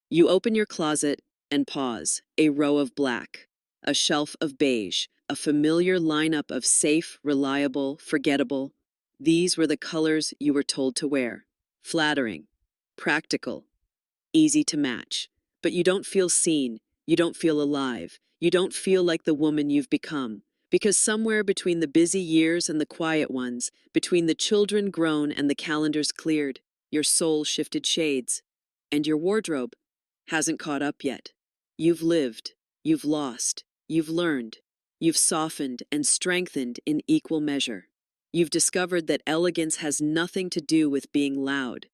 You open your closet and pause, a row of black, a shelf of beige, a familiar lineup of safe, reliable, forgettable. These were the colors you were told to wear. Flattering, practical, easy to match. But you don't feel seen, you don't feel alive, you don't feel like the woman you've become. Because somewhere between the busy years and the quiet ones, between the children grown and the calendars cleared, your soul shifted shades. And your wardrobe hasn't caught up yet. You've lived, you've lost, you've learned, you've softened and strengthened in equal measure. You've discovered that elegance has nothing to do with being loud.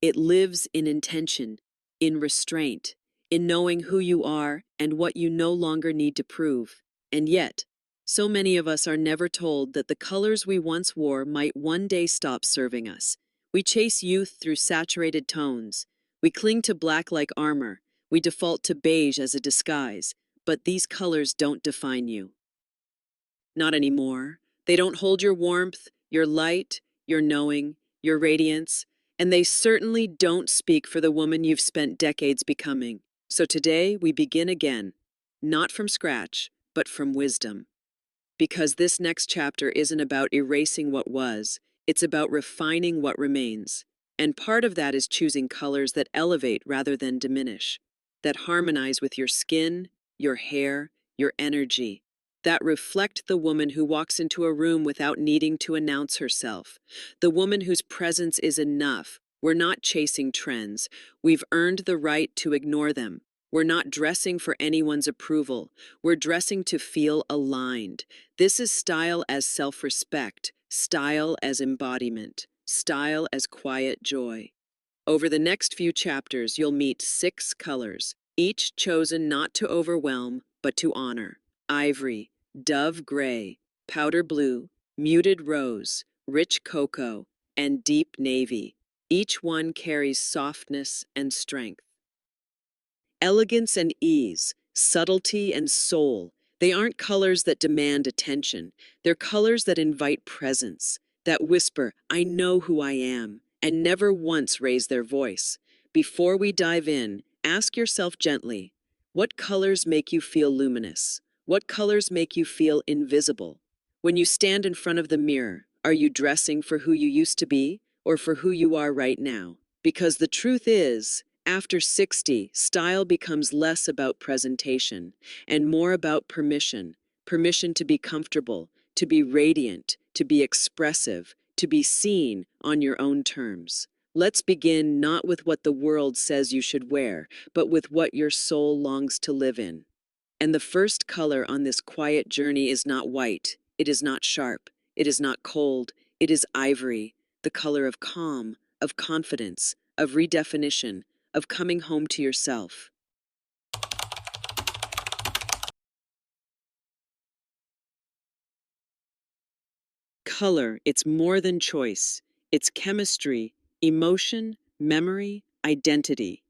It lives in intention, in restraint, in knowing who you are and what you no longer need to prove. And yet, so many of us are never told that the colors we once wore might one day stop serving us. We chase youth through saturated tones. We cling to black like armor. We default to beige as a disguise. But these colors don't define you. Not anymore. They don't hold your warmth, your light, your knowing, your radiance, and they certainly don't speak for the woman you've spent decades becoming. So today we begin again, not from scratch, but from wisdom. Because this next chapter isn't about erasing what was, it's about refining what remains. And part of that is choosing colors that elevate rather than diminish, that harmonize with your skin, your hair, your energy, that reflect the woman who walks into a room without needing to announce herself, the woman whose presence is enough. We're not chasing trends. We've earned the right to ignore them. We're not dressing for anyone's approval. We're dressing to feel aligned. This is style as self-respect, style as embodiment, style as quiet joy. Over the next few chapters, you'll meet 6 colors, each chosen not to overwhelm, but to honor. Ivory, dove gray, powder blue, muted rose, rich cocoa, and deep navy. Each one carries softness and strength. Elegance and ease, subtlety and soul. They aren't colors that demand attention. They're colors that invite presence, that whisper, I know who I am, and never once raise their voice. Before we dive in, ask yourself gently, what colors make you feel luminous? What colors make you feel invisible? When you stand in front of the mirror, are you dressing for who you used to be or for who you are right now? Because the truth is, after 60, style becomes less about presentation and more about permission. Permission to be comfortable, to be radiant, to be expressive, to be seen on your own terms. Let's begin not with what the world says you should wear, but with what your soul longs to live in. And the first color on this quiet journey is not white, it is not sharp, it is not cold, it is ivory, the color of calm, of confidence, of redefinition, of coming home to yourself. Color, it's more than choice. It's chemistry, emotion, memory, identity.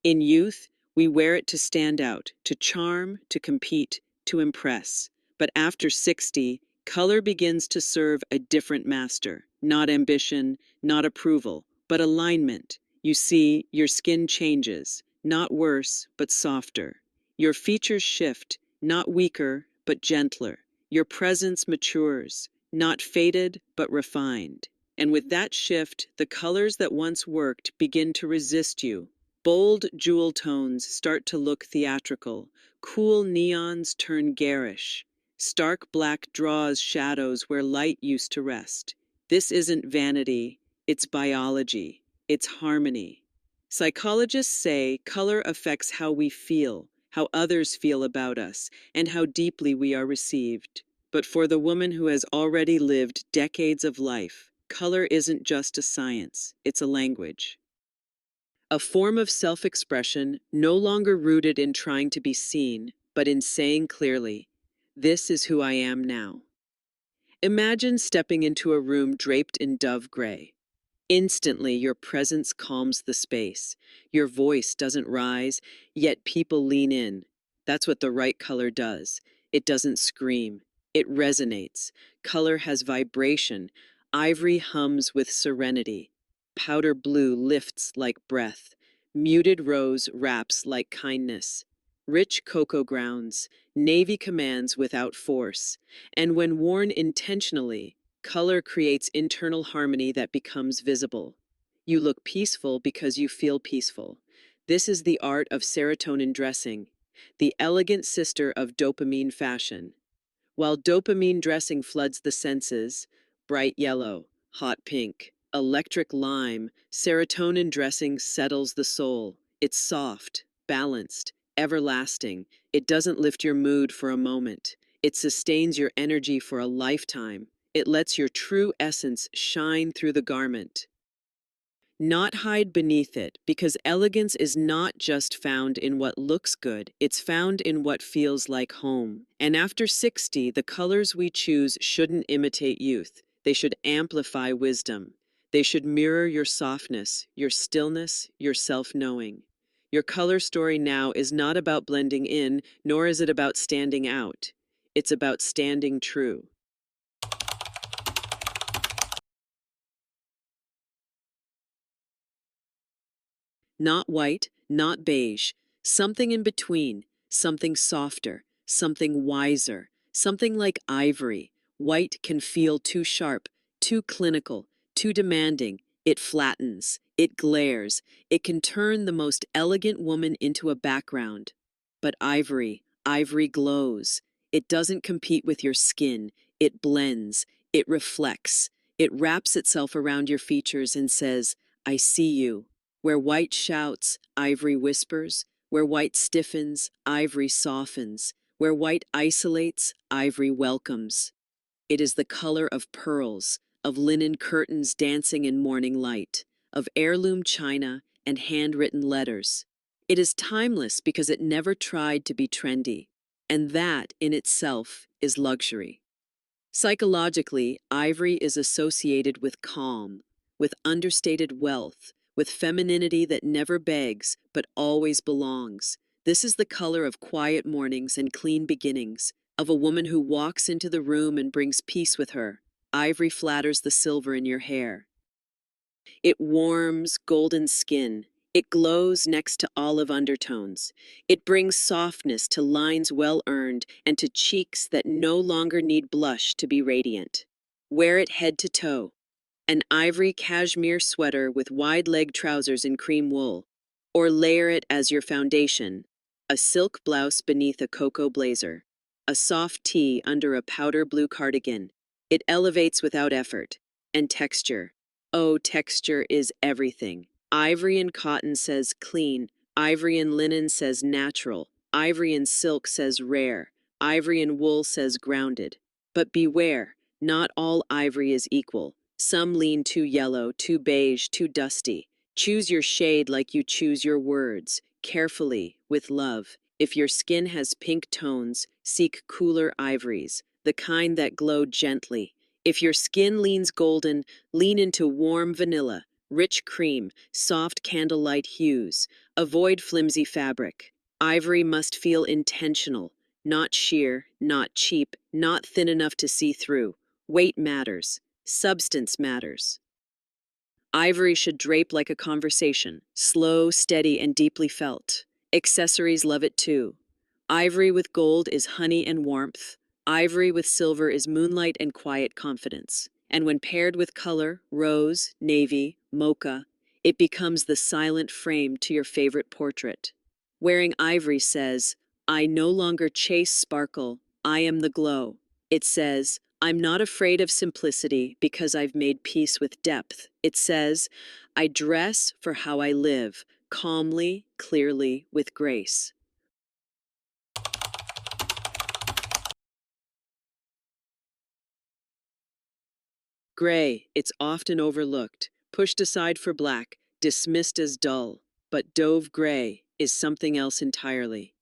In youth, we wear it to stand out, to charm, to compete, to impress. But after 60, color begins to serve a different master. Not ambition, not approval, but alignment. You see, your skin changes, not worse, but softer. Your features shift, not weaker, but gentler. Your presence matures, not faded, but refined. And with that shift, the colors that once worked begin to resist you. Bold jewel tones start to look theatrical. Cool neons turn garish. Stark black draws shadows where light used to rest. This isn't vanity, it's biology. It's harmony. Psychologists say color affects how we feel, how others feel about us, and how deeply we are received. But for the woman who has already lived decades of life, color isn't just a science, it's a language. A form of self-expression no longer rooted in trying to be seen, but in saying clearly, this is who I am now. Imagine stepping into a room draped in dove gray. Instantly, your presence calms the space. Your voice doesn't rise, yet people lean in. That's what the right color does. It doesn't scream. It resonates. Color has vibration. Ivory hums with serenity. Powder blue lifts like breath. Muted rose wraps like kindness. Rich cocoa grounds, navy commands without force. And when worn intentionally, color creates internal harmony that becomes visible. You look peaceful because you feel peaceful. This is the art of serotonin dressing, the elegant sister of dopamine fashion. While dopamine dressing floods the senses, bright yellow, hot pink, electric lime, serotonin dressing settles the soul. It's soft, balanced, everlasting. It doesn't lift your mood for a moment. It sustains your energy for a lifetime. It lets your true essence shine through the garment, not hide beneath it, because elegance is not just found in what looks good, it's found in what feels like home. And after 60, the colors we choose shouldn't imitate youth. They should amplify wisdom. They should mirror your softness, your stillness, your self-knowing. Your color story now is not about blending in, nor is it about standing out. It's about standing true. Not white, not beige, something in between, something softer, something wiser, something like ivory. White can feel too sharp, too clinical, too demanding. It flattens, it glares, it can turn the most elegant woman into a background. But ivory glows. It doesn't compete with your skin, it blends, it reflects, it wraps itself around your features and says, I see you. Where white shouts, ivory whispers. Where white stiffens, ivory softens. Where white isolates, ivory welcomes. It is the color of pearls, of linen curtains dancing in morning light, of heirloom china and handwritten letters. It is timeless because it never tried to be trendy, and that in itself is luxury. Psychologically, ivory is associated with calm, with understated wealth, with femininity that never begs but always belongs. This is the color of quiet mornings and clean beginnings, of a woman who walks into the room and brings peace with her. Ivory flatters the silver in your hair. It warms golden skin. It glows next to olive undertones. It brings softness to lines well earned and to cheeks that no longer need blush to be radiant. Wear it head to toe. An ivory cashmere sweater with wide leg trousers in cream wool. Or layer it as your foundation. A silk blouse beneath a cocoa blazer. A soft tee under a powder blue cardigan. It elevates without effort. And texture. Oh, texture is everything. Ivory and cotton says clean. Ivory and linen says natural. Ivory and silk says rare. Ivory and wool says grounded. But beware, not all ivory is equal. Some lean too yellow, too beige, too dusty. Choose your shade like you choose your words, carefully, with love. If your skin has pink tones, seek cooler ivories, the kind that glow gently. If your skin leans golden, lean into warm vanilla, rich cream, soft candlelight hues. Avoid flimsy fabric. Ivory must feel intentional, not sheer, not cheap, not thin enough to see through. Weight matters. Substance matters. Ivory should drape like a conversation, slow, steady, and deeply felt. Accessories love it too. Ivory with gold is honey and warmth. Ivory with silver is moonlight and quiet confidence. And when paired with color, rose, navy, mocha, it becomes the silent frame to your favorite portrait. Wearing ivory says, I no longer chase sparkle, I am the glow. It says, I'm not afraid of simplicity because I've made peace with depth. It says, I dress for how I live, calmly, clearly, with grace. Gray, it's often overlooked, pushed aside for black, dismissed as dull. But dove gray is something else entirely.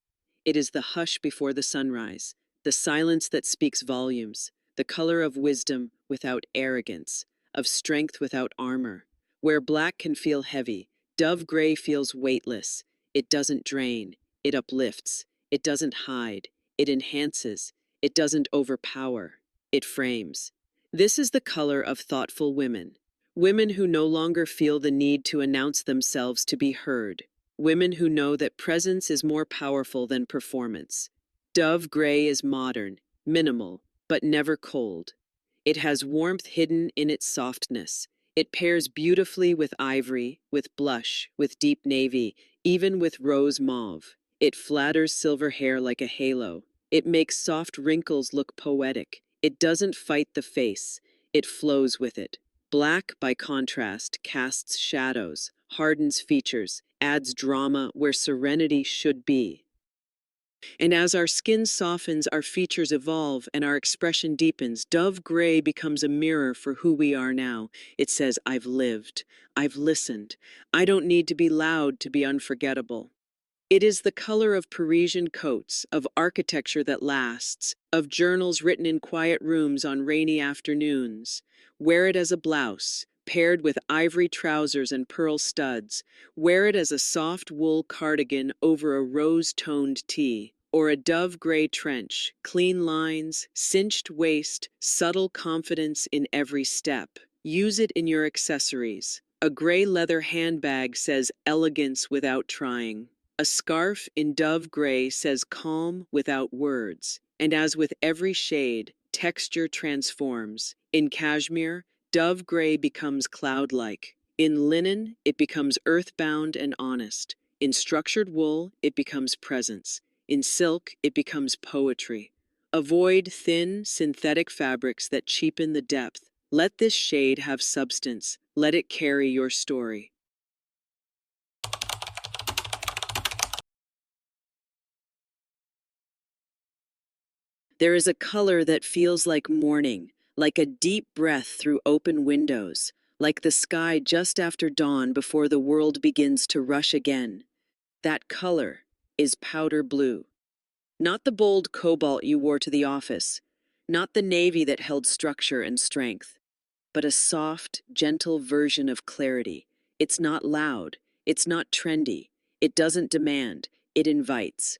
It is the hush before the sunrise, the silence that speaks volumes, the color of wisdom without arrogance, of strength without armor. Where black can feel heavy, dove gray feels weightless. It doesn't drain, it uplifts. It doesn't hide, it enhances. It doesn't overpower, it frames. This is the color of thoughtful women, women who no longer feel the need to announce themselves to be heard. women who know that presence is more powerful than performance. Dove gray is modern, minimal, but never cold. It has warmth hidden in its softness. It pairs beautifully with ivory, with blush, with deep navy, even with rose mauve. It flatters silver hair like a halo. It makes soft wrinkles look poetic. It doesn't fight the face, it flows with it. Black, by contrast, casts shadows, hardens features, adds drama where serenity should be. And as our skin softens, our features evolve, and our expression deepens, dove gray becomes a mirror for who we are now. It says, I've lived, I've listened. I don't need to be loud to be unforgettable. It is the color of Parisian coats, of architecture that lasts, of journals written in quiet rooms on rainy afternoons. Wear it as a blouse, paired with ivory trousers and pearl studs. Wear it as a soft wool cardigan over a rose-toned tee, or a dove gray trench, clean lines, cinched waist, subtle confidence in every step. Use it in your accessories. A gray leather handbag says elegance without trying. A scarf in dove gray says calm without words. And as with every shade, texture transforms. In cashmere, dove gray becomes cloud-like. In linen, it becomes earthbound and honest. In structured wool, it becomes presence. In silk, it becomes poetry. Avoid thin, synthetic fabrics that cheapen the depth. Let this shade have substance. Let it carry your story. There is a color that feels like morning, like a deep breath through open windows, like the sky just after dawn before the world begins to rush again. That color is powder blue. Not the bold cobalt you wore to the office, not the navy that held structure and strength, but a soft, gentle version of clarity. It's not loud, it's not trendy, it doesn't demand, it invites.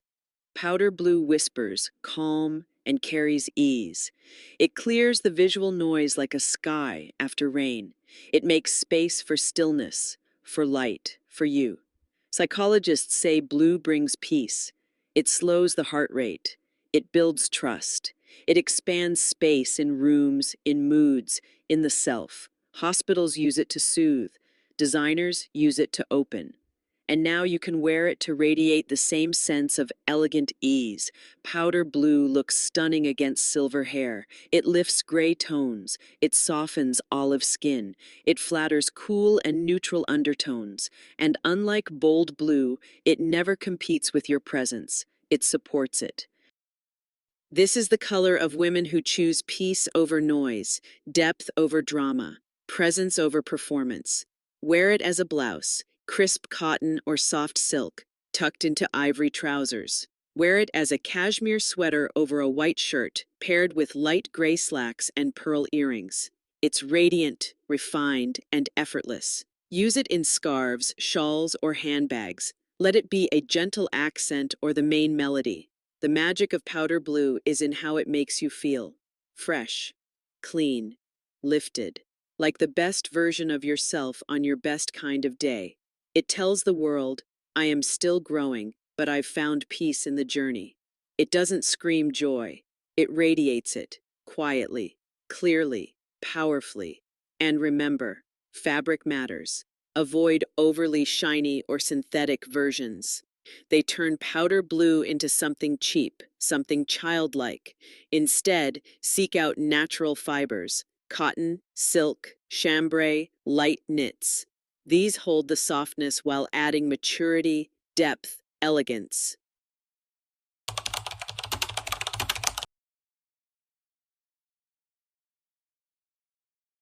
Powder blue whispers, calm, and carries ease. It clears the visual noise like a sky after rain. It makes space for stillness, for light, for you. Psychologists say blue brings peace. It slows the heart rate. It builds trust. It expands space in rooms, in moods, in the self. Hospitals use it to soothe. Designers use it to open. And now you can wear it to radiate the same sense of elegant ease. Powder blue looks stunning against silver hair. It lifts gray tones. It softens olive skin. It flatters cool and neutral undertones. And unlike bold blue, it never competes with your presence. It supports it. This is the color of women who choose peace over noise, depth over drama, presence over performance. Wear it as a blouse, crisp cotton or soft silk, tucked into ivory trousers. Wear it as a cashmere sweater over a white shirt, paired with light gray slacks and pearl earrings. It's radiant, refined, and effortless. Use it in scarves, shawls, or handbags. Let it be a gentle accent or the main melody. The magic of powder blue is in how it makes you feel. Fresh, clean, lifted, like the best version of yourself on your best kind of day. It tells the world, I am still growing, but I've found peace in the journey. It doesn't scream joy. It radiates it, quietly, clearly, powerfully. And remember, fabric matters. Avoid overly shiny or synthetic versions. They turn powder blue into something cheap, something childlike. Instead, seek out natural fibers, cotton, silk, chambray, light knits. These hold the softness while adding maturity, depth, elegance.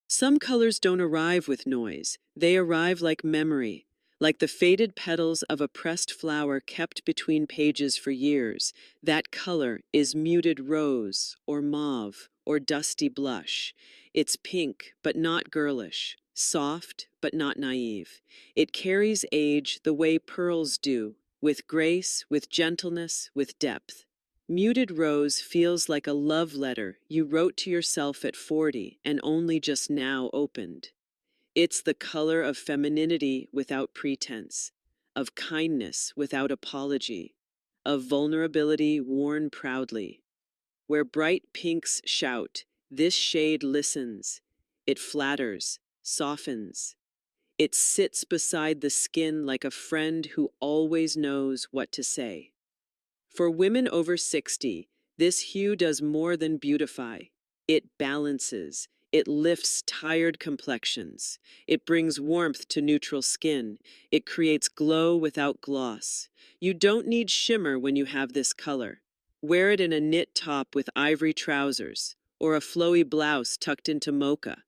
Some colors don't arrive with noise. They arrive like memory, like the faded petals of a pressed flower kept between pages for years. That color is muted rose, or mauve, or dusty blush. It's pink, but not girlish, soft, but not naive. It carries age the way pearls do, with grace, with gentleness, with depth. Muted rose feels like a love letter you wrote to yourself at 40 and only just now opened. It's the color of femininity without pretense. of kindness without apology, of vulnerability worn proudly. Where bright pinks shout, this shade listens. It flatters, softens. It sits beside the skin like a friend who always knows what to say. For women over 60, this hue does more than beautify. It balances. It lifts tired complexions. It brings warmth to neutral skin. It creates glow without gloss. You don't need shimmer when you have this color. Wear it in a knit top with ivory trousers, or a flowy blouse tucked into mocha.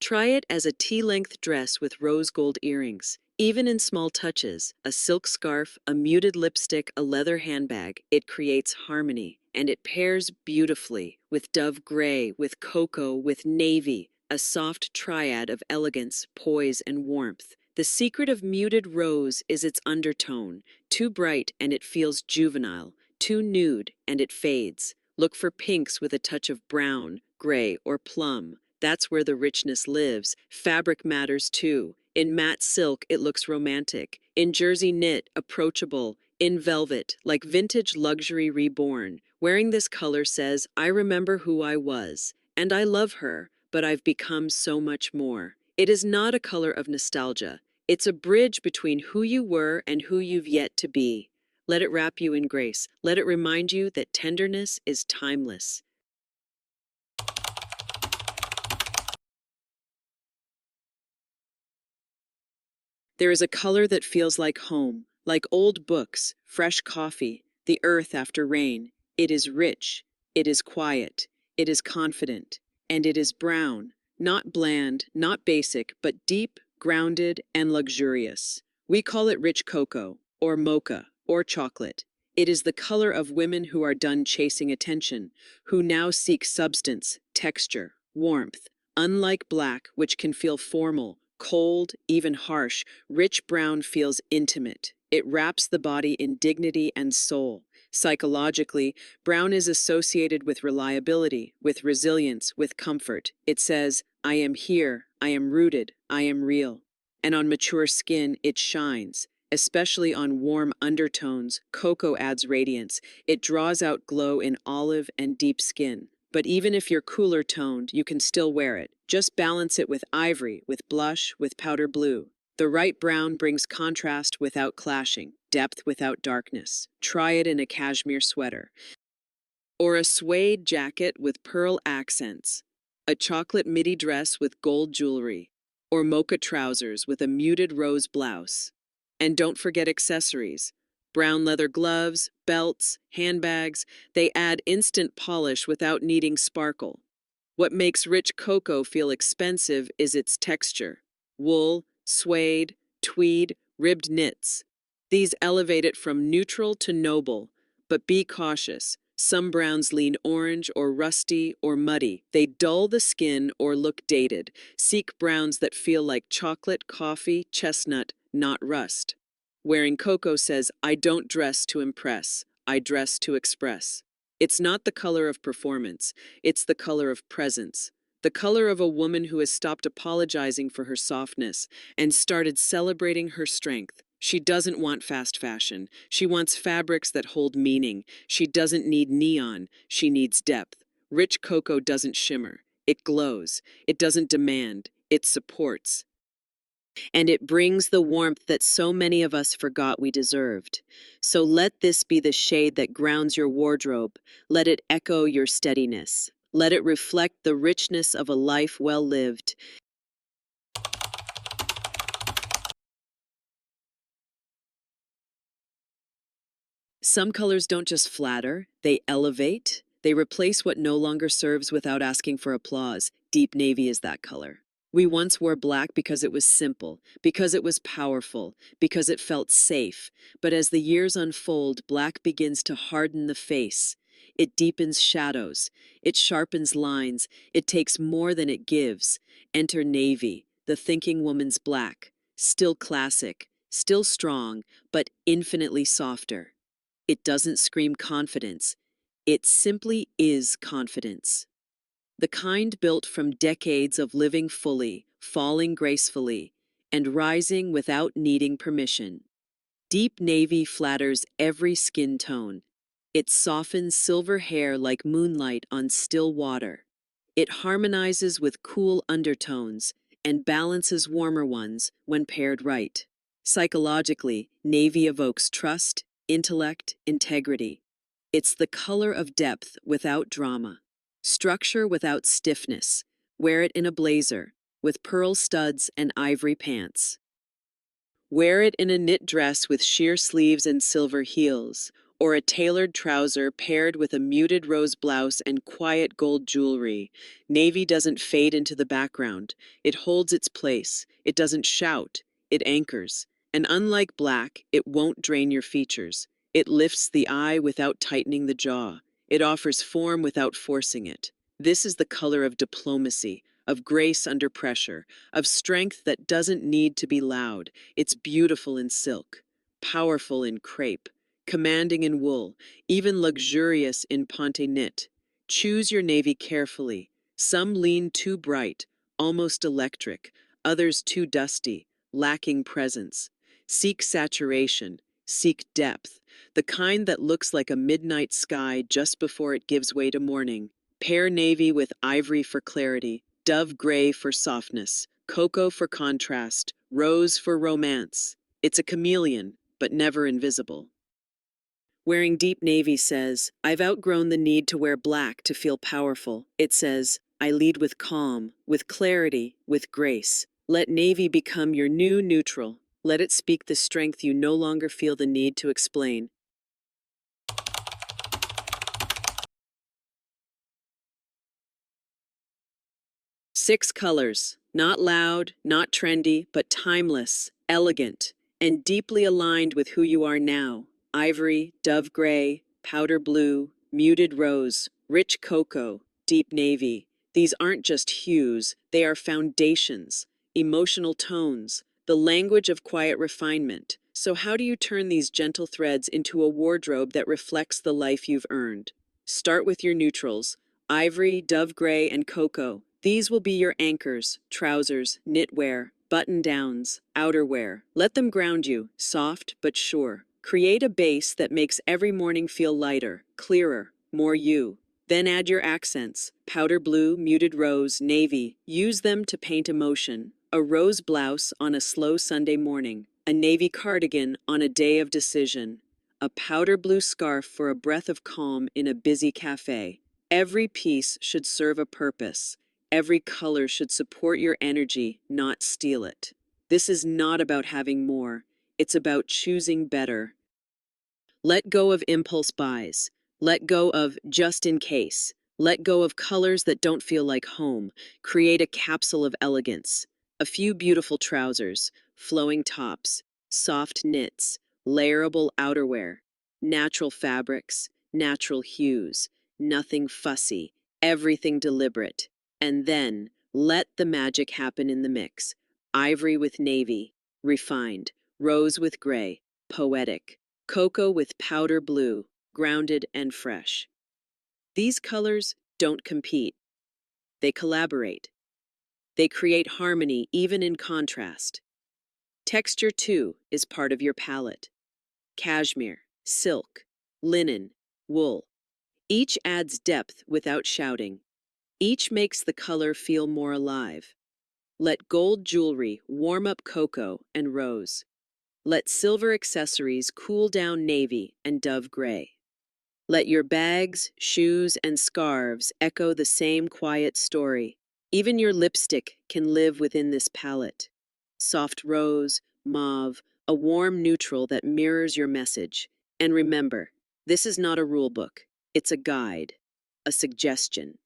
Try it as a tea-length dress with rose gold earrings. Even in small touches, a silk scarf, a muted lipstick, a leather handbag, it creates harmony. And it pairs beautifully with dove gray, with cocoa, with navy, a soft triad of elegance, poise, and warmth. The secret of muted rose is its undertone. Too bright and it feels juvenile, too nude and it fades. Look for pinks with a touch of brown, gray, or plum. That's where the richness lives. Fabric matters too. In matte silk, it looks romantic. In jersey knit, approachable. In velvet, like vintage luxury reborn. Wearing this color says, I remember who I was, and I love her, but I've become so much more. It is not a color of nostalgia. It's a bridge between who you were and who you've yet to be. Let it wrap you in grace. Let it remind you that tenderness is timeless. There is a color that feels like home, like old books, fresh coffee, the earth after rain. It is rich, it is quiet, it is confident, and it is brown, not bland, not basic, but deep, grounded, and luxurious. We call it rich cocoa, or mocha, or chocolate. It is the color of women who are done chasing attention, who now seek substance, texture, warmth. Unlike black, which can feel formal, cold, even harsh, rich brown feels intimate. It wraps the body in dignity and soul. Psychologically, brown is associated with reliability, with resilience, with comfort. It says, I am here, I am rooted, I am real. And on mature skin, it shines. Especially on warm undertones, cocoa adds radiance. It draws out glow in olive and deep skin. But even if you're cooler toned, you can still wear it. Just balance it with ivory, with blush, with powder blue. The right brown brings contrast without clashing, depth without darkness. Try it in a cashmere sweater. Or a suede jacket with pearl accents. A chocolate midi dress with gold jewelry. Or mocha trousers with a muted rose blouse. And don't forget accessories. Brown leather gloves, belts, handbags, they add instant polish without needing sparkle. What makes rich cocoa feel expensive is its texture. Wool, suede, tweed, ribbed knits. These elevate it from neutral to noble. But be cautious. Some browns lean orange or rusty or muddy. They dull the skin or look dated. Seek browns that feel like chocolate, coffee, chestnut, not rust. Wearing cocoa says, I don't dress to impress, I dress to express. It's not the color of performance, it's the color of presence. The color of a woman who has stopped apologizing for her softness and started celebrating her strength. She doesn't want fast fashion. She wants fabrics that hold meaning. She doesn't need neon. She needs depth. Rich cocoa doesn't shimmer. It glows. It doesn't demand. It supports. And it brings the warmth that so many of us forgot we deserved. So let this be the shade that grounds your wardrobe. Let it echo your steadiness. Let it reflect the richness of a life well lived. Some colors don't just flatter, they elevate. They replace what no longer serves without asking for applause. Deep navy is that color. We once wore black because it was simple, because it was powerful, because it felt safe. But as the years unfold, black begins to harden the face. It deepens shadows. It sharpens lines. It takes more than it gives. Enter navy, the thinking woman's black. Still classic, still strong, but infinitely softer. It doesn't scream confidence. It simply is confidence. The kind built from decades of living fully, falling gracefully, and rising without needing permission. Deep navy flatters every skin tone. It softens silver hair like moonlight on still water. It harmonizes with cool undertones and balances warmer ones when paired right. Psychologically, navy evokes trust, intellect, integrity. It's the color of depth without drama, structure without stiffness. Wear it in a blazer, with pearl studs and ivory pants. Wear it in a knit dress with sheer sleeves and silver heels, or a tailored trouser paired with a muted rose blouse and quiet gold jewelry. Navy doesn't fade into the background. It holds its place. It doesn't shout. It anchors. And unlike black, it won't drain your features. It lifts the eye without tightening the jaw. It offers form without forcing it. This is the color of diplomacy, of grace under pressure, of strength that doesn't need to be loud. It's beautiful in silk, powerful in crepe, commanding in wool, even luxurious in ponte knit. Choose your navy carefully. Some lean too bright, almost electric, others too dusty, lacking presence. Seek saturation, seek depth, the kind that looks like a midnight sky just before it gives way to morning. Pair navy with ivory for clarity, dove gray for softness, cocoa for contrast, rose for romance. It's a chameleon, but never invisible. Wearing deep navy says, I've outgrown the need to wear black to feel powerful. It says, I lead with calm, with clarity, with grace. Let navy become your new neutral. Let it speak the strength you no longer feel the need to explain. 6 colors, not loud, not trendy, but timeless, elegant, and deeply aligned with who you are now. Ivory, dove gray, powder blue, muted rose, rich cocoa, deep navy. These aren't just hues, they are foundations, emotional tones, the language of quiet refinement. So how do you turn these gentle threads into a wardrobe that reflects the life you've earned? Start with your neutrals, ivory, dove gray, and cocoa. These will be your anchors, trousers, knitwear, button-downs, outerwear. Let them ground you, soft but sure. Create a base that makes every morning feel lighter, clearer, more you. Then add your accents, powder blue, muted rose, navy. Use them to paint emotion. A rose blouse on a slow Sunday morning, a navy cardigan on a day of decision, a powder blue scarf for a breath of calm in a busy cafe. Every piece should serve a purpose. Every color should support your energy, not steal it. This is not about having more. It's about choosing better. Let go of impulse buys. Let go of just in case. Let go of colors that don't feel like home. Create a capsule of elegance. A few beautiful trousers, flowing tops, soft knits, layerable outerwear, natural fabrics, natural hues, nothing fussy, everything deliberate. And then, let the magic happen in the mix. Ivory with navy, refined, rose with gray, poetic, cocoa with powder blue, grounded and fresh. These colors don't compete. They collaborate. They create harmony even in contrast. Texture, too, is part of your palette. Cashmere, silk, linen, wool. Each adds depth without shouting. Each makes the color feel more alive. Let gold jewelry warm up cocoa and rose. Let silver accessories cool down navy and dove gray. Let your bags, shoes, and scarves echo the same quiet story. Even your lipstick can live within this palette. Soft rose, mauve, a warm neutral that mirrors your message. And remember, this is not a rule book. It's a guide, a suggestion.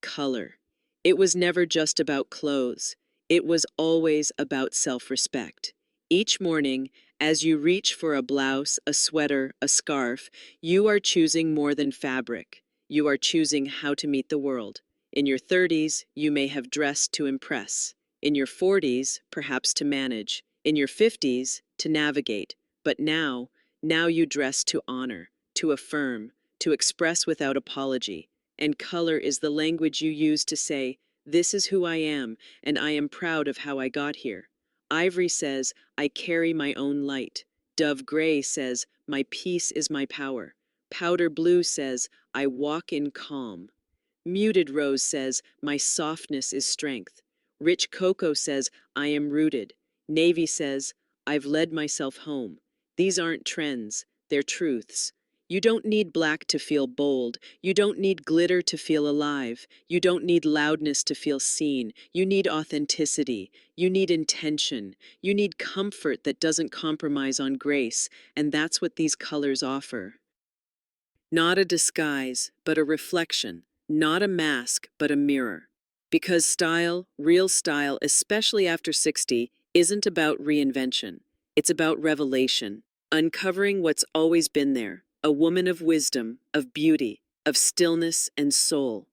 Color. It was never just about clothes. It was always about self-respect. Each morning, as you reach for a blouse, a sweater, a scarf, you are choosing more than fabric. You are choosing how to meet the world. In your 30s, you may have dressed to impress. In your 40s, perhaps to manage. In your 50s, to navigate. But now you dress to honor, to affirm, to express without apology. And color is the language you use to say, This is who I am, and I am proud of how I got here. Ivory says, I carry my own light. Dove gray says, my peace is my power. Powder blue says, I walk in calm. Muted rose says, my softness is strength. Rich cocoa says, I am rooted. Navy says, I've led myself home. These aren't trends, they're truths. You don't need black to feel bold. You don't need glitter to feel alive. You don't need loudness to feel seen. You need authenticity. You need intention. You need comfort that doesn't compromise on grace, and that's what these colors offer. Not a disguise, but a reflection. Not a mask, but a mirror. Because style, real style, especially after 60, isn't about reinvention. It's about revelation, uncovering what's always been there, a woman of wisdom, of beauty, of stillness and soul.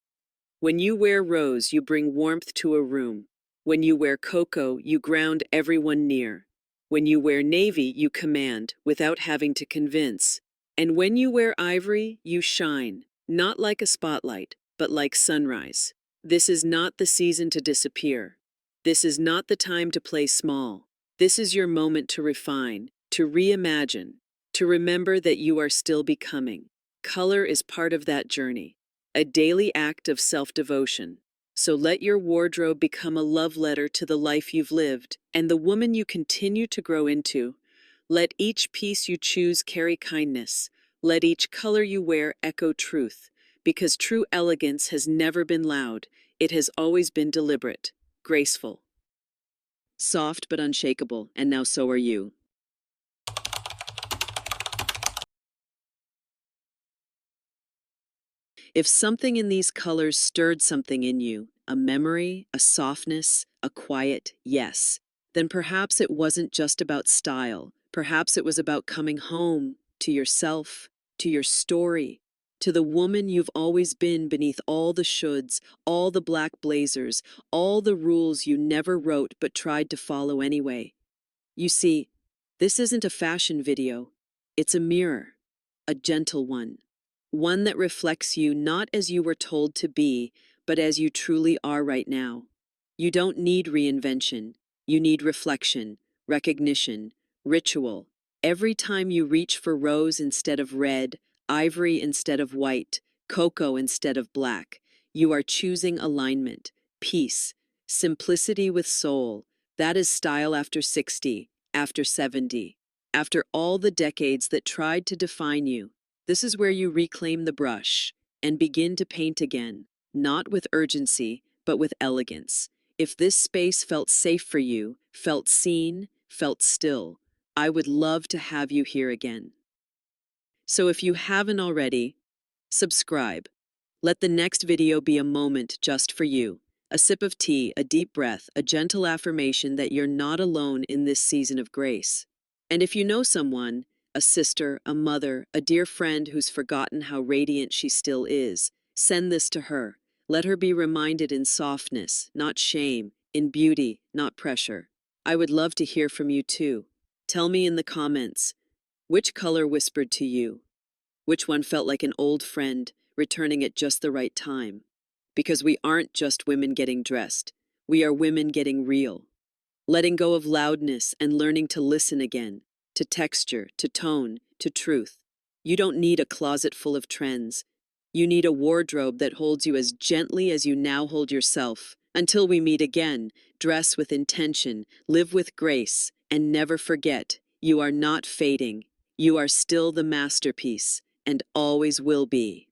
When you wear rose, you bring warmth to a room. When you wear cocoa, you ground everyone near. When you wear navy, you command, without having to convince. And when you wear ivory, you shine, not like a spotlight, but like sunrise. This is not the season to disappear. This is not the time to play small. This is your moment to refine, to reimagine, to remember that you are still becoming. Color is part of that journey, a daily act of self-devotion. So let your wardrobe become a love letter to the life you've lived and the woman you continue to grow into. Let each piece you choose carry kindness. Let each color you wear echo truth, because true elegance has never been loud. It has always been deliberate, graceful. Soft but unshakable, and now so are you. If something in these colors stirred something in you, a memory, a softness, a quiet yes, then perhaps it wasn't just about style. Perhaps it was about coming home to yourself, to your story, to the woman you've always been beneath all the shoulds, all the black blazers, all the rules you never wrote but tried to follow anyway. You see, this isn't a fashion video. It's a mirror, a gentle one. One that reflects you not as you were told to be, but as you truly are right now. You don't need reinvention. You need reflection, recognition, ritual. Every time you reach for rose instead of red, ivory instead of white, cocoa instead of black, you are choosing alignment, peace, simplicity with soul. That is style after 60, after 70, after all the decades that tried to define you. This is where you reclaim the brush and begin to paint again, not with urgency, but with elegance. If this space felt safe for you, felt seen, felt still, I would love to have you here again. So if you haven't already, subscribe. Let the next video be a moment just for you. A sip of tea, a deep breath, a gentle affirmation that you're not alone in this season of grace. And if you know someone, a sister, a mother, a dear friend who's forgotten how radiant she still is, send this to her. Let her be reminded in softness, not shame, in beauty, not pressure. I would love to hear from you too. Tell me in the comments, which color whispered to you? Which one felt like an old friend, returning at just the right time? Because we aren't just women getting dressed. We are women getting real. Letting go of loudness and learning to listen again, to texture, to tone, to truth. You don't need a closet full of trends. You need a wardrobe that holds you as gently as you now hold yourself. Until we meet again, dress with intention, live with grace, and never forget, you are not fading. You are still the masterpiece, and always will be.